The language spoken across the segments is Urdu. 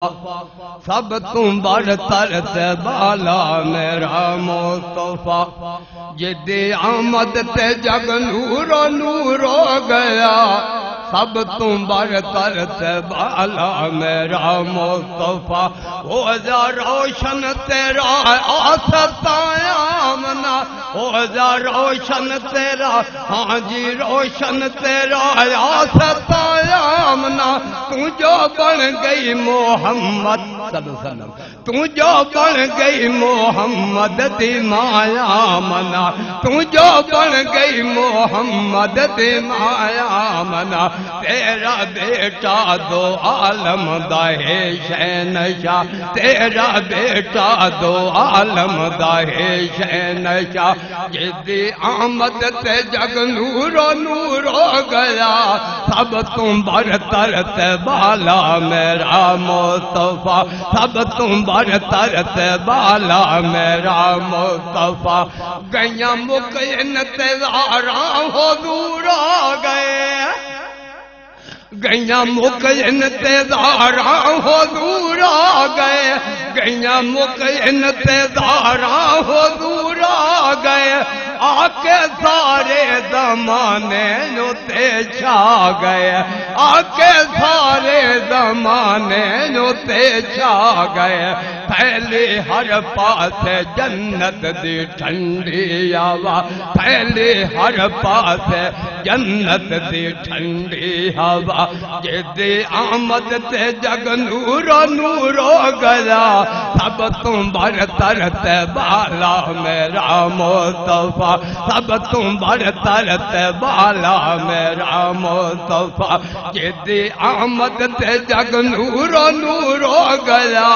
سب تم برتر تے بالا میرا مصطفیٰ جدی آمد تے جگ نور نور ہو گیا سب تم برتر تے بالا میرا مصطفیٰ ہو جا روشن تیرا آستایا آمنا ہو جا روشن تیرا ہاں جی روشن تیرا آستایا آمنا تو جو بن گئی محمد صلی اللہ علیہ وسلم تو جو بن گئی محمد دی مایا منا تو جو بن گئی محمد دی مایا منا تیرا بیٹا دو عالم دا ہے شہنشاہ تیرا بیٹا دو عالم دا ہے شہنشاہ جدی آمد تے جگ نور نور ہو گیا سب تم برتر تے بالا میرا مصطفیٰ سب تم برتر تے بالا میرا مصطفیٰ گئیاں مکین تے واراں حضور آ گئے گئیاں مکین تے واراں حضور آ گئے گئیاں مکین تے واراں حضور آ گئے آکے سارے زمانے نو تے چھا گئے آکے سارے زمانے نو تے چھا گئے پہلے ہر پاس جنت دی ٹھنڈی ہوا پہلے ہر پاس جنت دی ٹھنڈی ہوا جدی آمد تے جگ نور نور ہو گیا سب تم برتر تے بالا میرا مصطفیٰ سب تم برتر تے بالا میرا مصطفیٰ جدی آمد تے جگ نور نور ہو گیا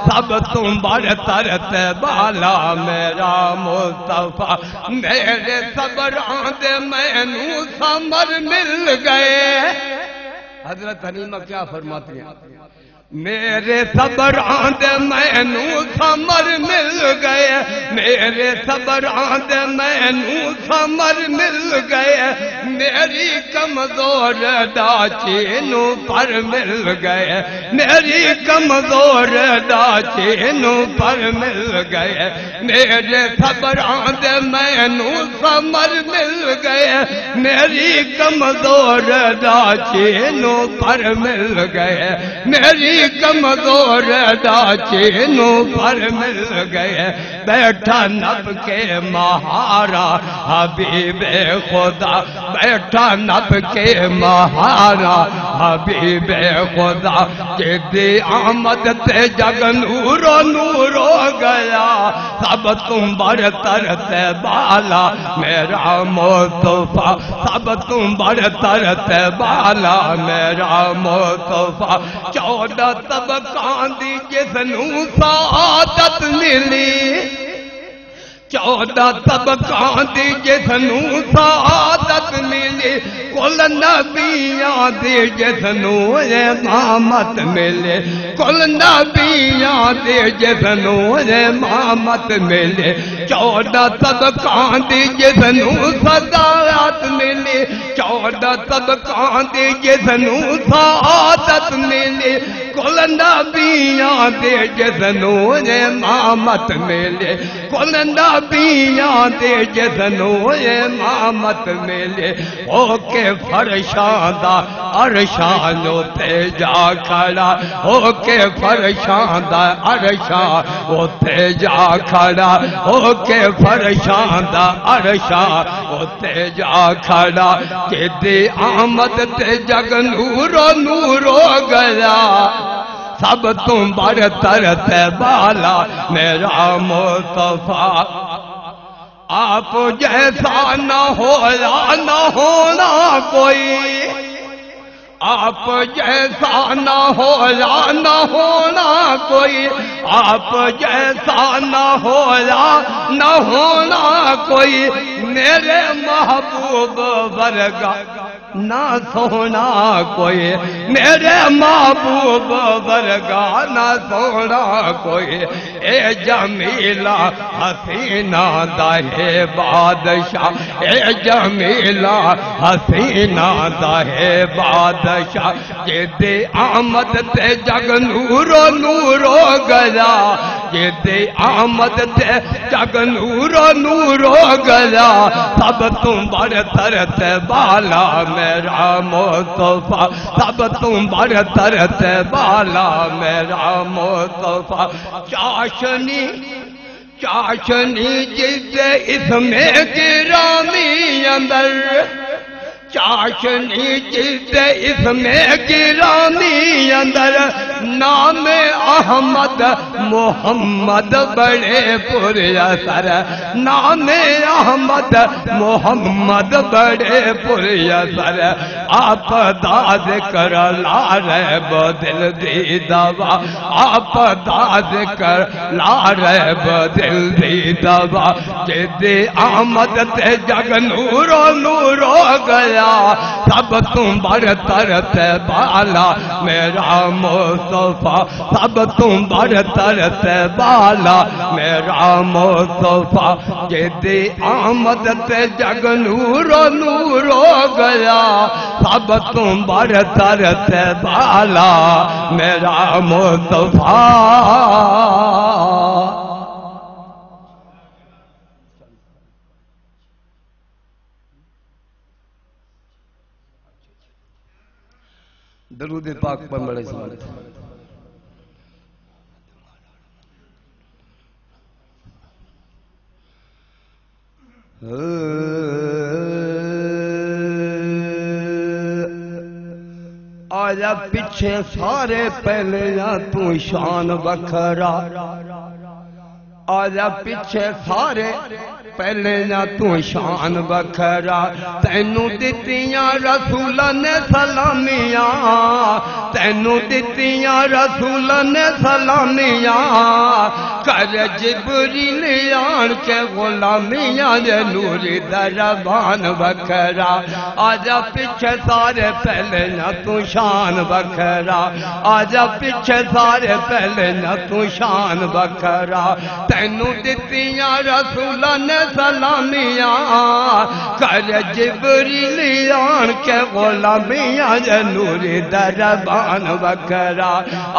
سب تم برتر تے بالا میرا مصطفیٰ میرے صبران دے مینوں ثمر مل گئے حضرت حلیمہ کیا فرماتی ہیں میرے صبران دے مینوں ثمر مل گئے میرے صبران دے مینوں ثمر مل گئے میری کمزور ڈاچینوں پر مل گئے میری کمزور ڈاچینوں پر مل گئے میرے صبران دے مینوں ثمر مل گئے میری کمزور ڈاچینوں پر مل گئے میری کمزور ڈاچینوں پر مل گئے بیٹھا نب کے مہارا حبیب خدا بیٹھا نب کے مہارا حبیب خدا جدی آمد تے جگ نور نور ہو گیا سب تم برتر تے بالا میرا مصطفیٰ سب تم برتر تے بالا میرا مصطفیٰ 14 طبقان دی جسنوں سعادت ملی 14 طبقان دی جسنوں سعادت ملی کل نبیاں دی جسنوں امامت ملے کل نبیاں دی جسنوں امامت ملے 14 طبقان دی جسنوں صدارت ملی 14 طبقان دی جسنوں سعادت ملی کل نبیاں دی جسنوں امامت ملے کل نبیاں دی جسنوں امامت ملے ہو کے فرشاں دا عرشاں تے جا کھڑا ہو کے فرشاں دا عرشاں تے جا کھڑا ہو کے فرشاں دا عرشاں تے جا کھڑا جدی آمد تے جگ نور نور ہو گیا سب تم برتر تے بالا میرا مصطفیٰ آپ جیسا نہ ہویا نہ ہونا کوئی آپ جیسا نہ ہویا نہ ہونا کوئی آپ جیسا نہ ہویا نہ ہونا کوئی میرے محبوب ورگا نہ سونا کوئی میرے محبوب ورگا نہ سونا کوئی اے جمیلہ حسینہ دہے بادشاہ اے جمیلہ حسینہ دہے بادشاہ جدے آمد تے جگ نورو نورو گیا جدے آمد تے جگ نورو نورو گیا سب تم برتر تے بالا میرا مصطفیٰ سب تم برتر تے بالا میرا مصطفیٰ چاشنی جس اسم گرامی اندر چاشنی جس اسم گرامی اندر نام احمد محمد بڑے پر اثر نام احمد محمد بڑے پر اثر آپ دا ذکر لا ریب دل دی دوا آپ دا ذکر لا ریب دل دی دوا جدے آمد تے جگ نورو نورو گیا سب تم برتر تے بالا میرا مصطفیٰ سب تم برتر تے بالا میرا مصطفیٰ جدے آمد تے جگ نورو نورو گیا سب تم برتر تے بالا میرا مصطفیٰ درود پاک پر بڑے سمجھتے آجا پیچھے سارے پہلے یا تو شان بکھرا آجا پیچھے سارے پہلے یا تو شان بکھرا تینوں دتیاں رسول نے سلامیاں تینوں دتیاں رسول نے سلامیاں کر جبریل آن کے غلامیاں جے نوری دربان بکھرا آجا پیچھے سارے پہلے یا تو شان بکھرا آجا پیچھے سارے پہلے یا تو شان بکھرا تینوں دتیاں رسول نے سلامیاں کر جبریل آن کے غلامیاں جے نوری دربان بکھرا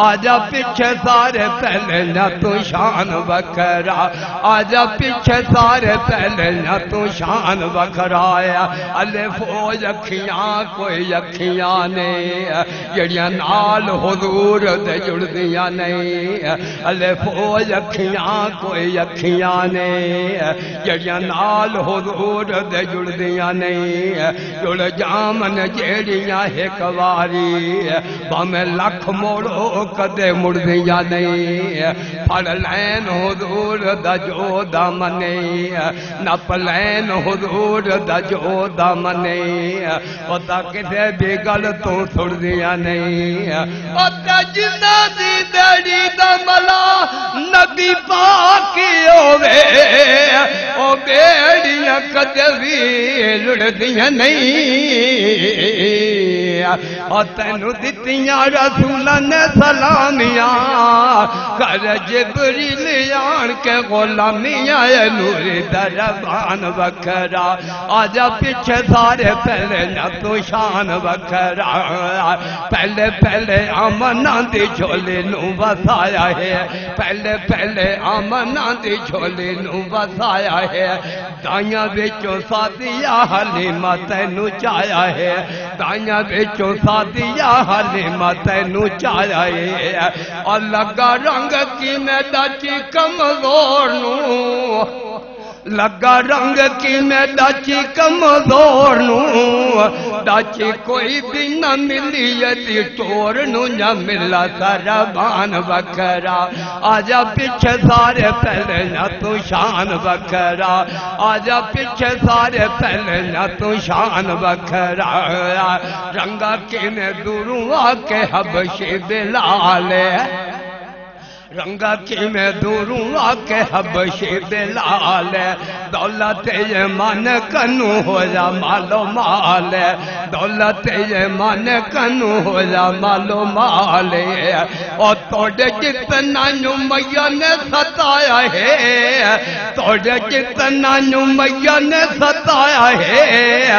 آجا پیچھے سارے پہلے نہ تو شان بکھرا آجا پیچھے سارے پہلے نہ تو شان بکھرا الف او یکھیاں کوئی یکھیاں نہیں جڑیاں نال حضور دے جڑ دیاں نہیں الف او یکھیاں کوئی یکھیاں نہیں جڑیاں نال حضور دے جڑ دیاں نہیں جڑ جامن جیڑیاں ایک واری بامیں لکھ موڑو کدے مڑ دیاں نہیں پھڑ لین حضور دا جو دامنے نپ لین حضور دا جو دامنے او تا کسے بھی گل تو سڑ دیاں نہیں او تا جنہ دی دڑی دا ملا نبی پاکی ہوئے او بیڑیاں کدے بھی لڑ دیاں نہیں او تینوں دتیاں رسول نے سلامیاں کر جبریل آن کے غلامیاں نوری دربان بکھرا آجا پیچھے سارے پہلے نہ تو شان بکھرا پہلے پہلے آمنہ دی جھولی نو بسایا ہے پہلے پہلے آمنہ دی جھولی نو بسایا ہے دائیاں بچو ساتھیا حلیمہ تینوں چایا ہے دائیاں بچو ساتھیا حلیمہ تینوں چایا ہے اور لگا رنگ کی میں ڈاچی کمزور نو لگا رنگ کی میں ڈاچی کمزور نو ڈاچی کوئی بھی نہ ملی یدی چور نو نہ ملا سربان بکھرا آجا پیچھے سارے پہلے نہ تو شان بکھرا آجا پیچھے سارے پہلے نہ تو شان بکھرا رنگا کی میں دوروں آکے حبشی بلالے رنگا کی میں دوروں آکے حبشی بلال دولت یہ من کنو ہو جا مالو مال دولت یہ من کنو ہو جا مالو مال اور توڑے جتنا نمیہ نے ستایا ہے توڑے جتنا نمیہ نے ستایا ہے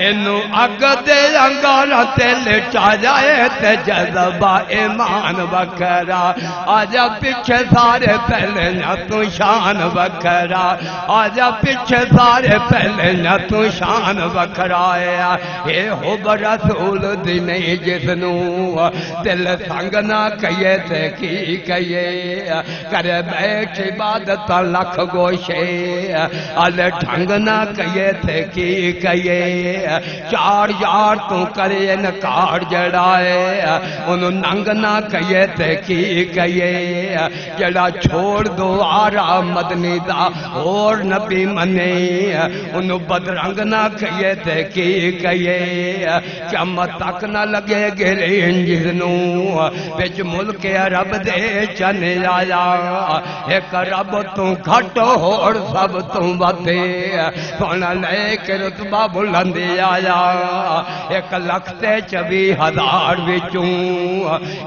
انو اگ دے انگارہ تیل چا جائے تے جذبہ ایمان بکرا آجا پیچھے سارے پہلے نہ تو شان بکرا آجا پیچھے سارے پہلے نہ تو شان بکرا اے ہو برسول دینی جسنو دل سنگ نہ کہیے تے کی کہیے کرے بیٹھ عبادت لکھ گوشے ال ڈھنگ نہ کہیے تے کی کہیے چار یار تو کرے انکار جڑائے انہوں ننگ نہ کہیے تے کی کہیے جڑا چھوڑ دو آرا مدنی دا اور نبی منے انہوں بدرنگ نہ کہیے تے کی کہیے قیامت تک نہ لگے گرے انجنوں بچ ملک عرب دے چنے آیا ایک رب تو گھٹ اور سب تو بتے سونا لے کے رتبہ بلندی آیا 1,24,000 وچوں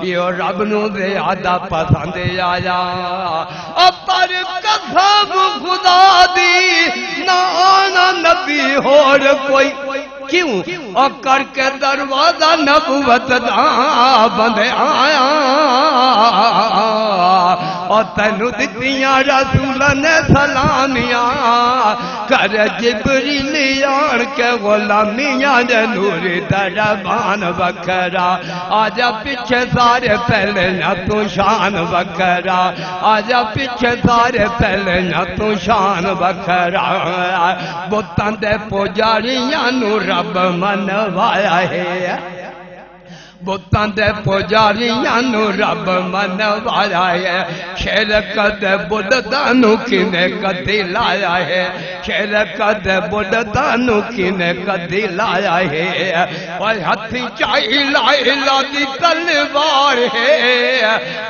یہ رب نو زیادہ پسند آیا پر قسم خدا دی نہ آنا نبی اور کوئی کیوں اور کر کے دروازہ نبوت دا بند آیا اور تینو دتیاں رسول نے سلامیاں کر جبریل آن کے غلامیاں نور دربان بکرا آجا پیچھے سارے پہلے نہ تو شان بکرا آجا پیچھے سارے پہلے نہ تو شان بکرا بتاں دے پجاریاں نو رب منوایا ہے بتاں دے پجاریاں نو رب منوایا ہے شرک دے بدھانو کنے کدی لایا ہے شرک دے بدھانو کنے کدی لایا ہے اور ہتھی چاہی لا دی تلوار ہے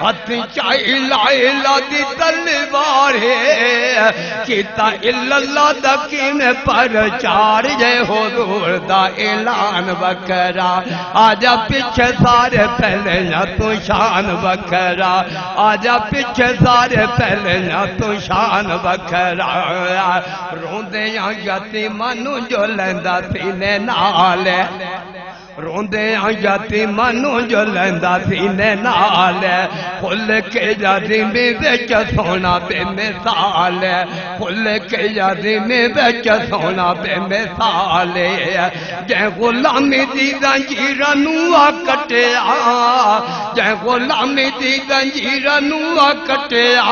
ہتھی چاہی لا دی تلوار ہے کیتا اللہ دا کنے پرچار جے حضور دا اعلان بکرا آجا پیچھے سارے پہلے نہ تو شان بکرا آجا پیچھے سارے پہلے نہ تو شان بکرا روندے یتیمانو جو لیندہ سینے نال روندے یتیمانو جو لیندہ سینے نال کھل کے یادی میں بچ سونا بے مثال کھل کے یادی میں بچ سونا بے مثال جے غلامی دی زنجیراں نو کٹیا جے غلامی دی زنجیراں نو کٹیا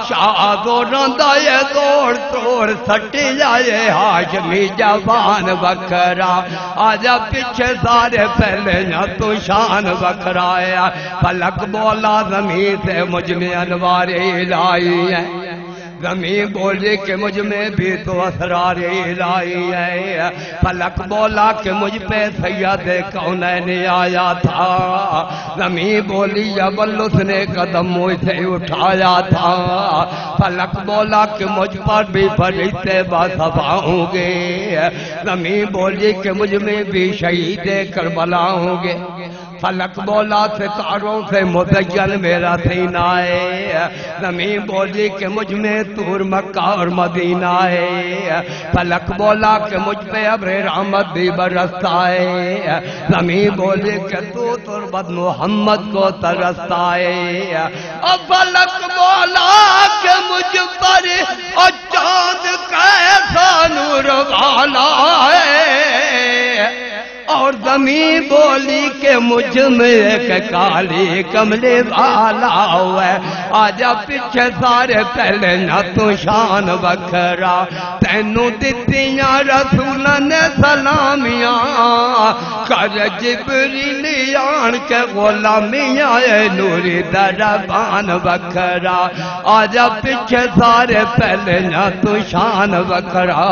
شاہ روندا اے توڑ توڑ سٹی جائے ہاشمی جوان بکرا آجا پیچھے سارے پہلے نہ تو شان بکرا ہے فلک بولا زمین سے مجھ میں انوار الہی ہے زمین بولے کہ مجھ میں بھی تو اسرار الہی ہے فلک بولا کہ مجھ پہ سید کونین آیا تھا زمین بولی جبل اس نے قدم مجھ سے اٹھایا تھا فلک بولا کہ مجھ پر بھی فرشتے باصفا ہوں گے زمین بولی کہ مجھ میں بھی شہید کربلا ہوں گے فلک بولا ستاروں سے مزین میرا سینہ ہے زمین بولی کہ مجھ میں تور مکہ اور مدینہ ہے فلک بولا کہ مجھ پہ ابر رحمت بھی برستا ہے زمین بولی کہ تو تربت محمد کو ترستا ہے اور فلک بولا کہ مجھ پر اور چاند کیسا نور والا ہے اور زمین بولی کہ مجھ میں ایک کالی کملے والا ہے آجا پیچھے سارے پہلے نہ تو شان بکرا تینوں دتیاں رسول نے سلامیاں کر جبریل آن کے غلامیاں نوری دربان بکرا آجا پیچھے سارے پہلے نہ تو شان بکرا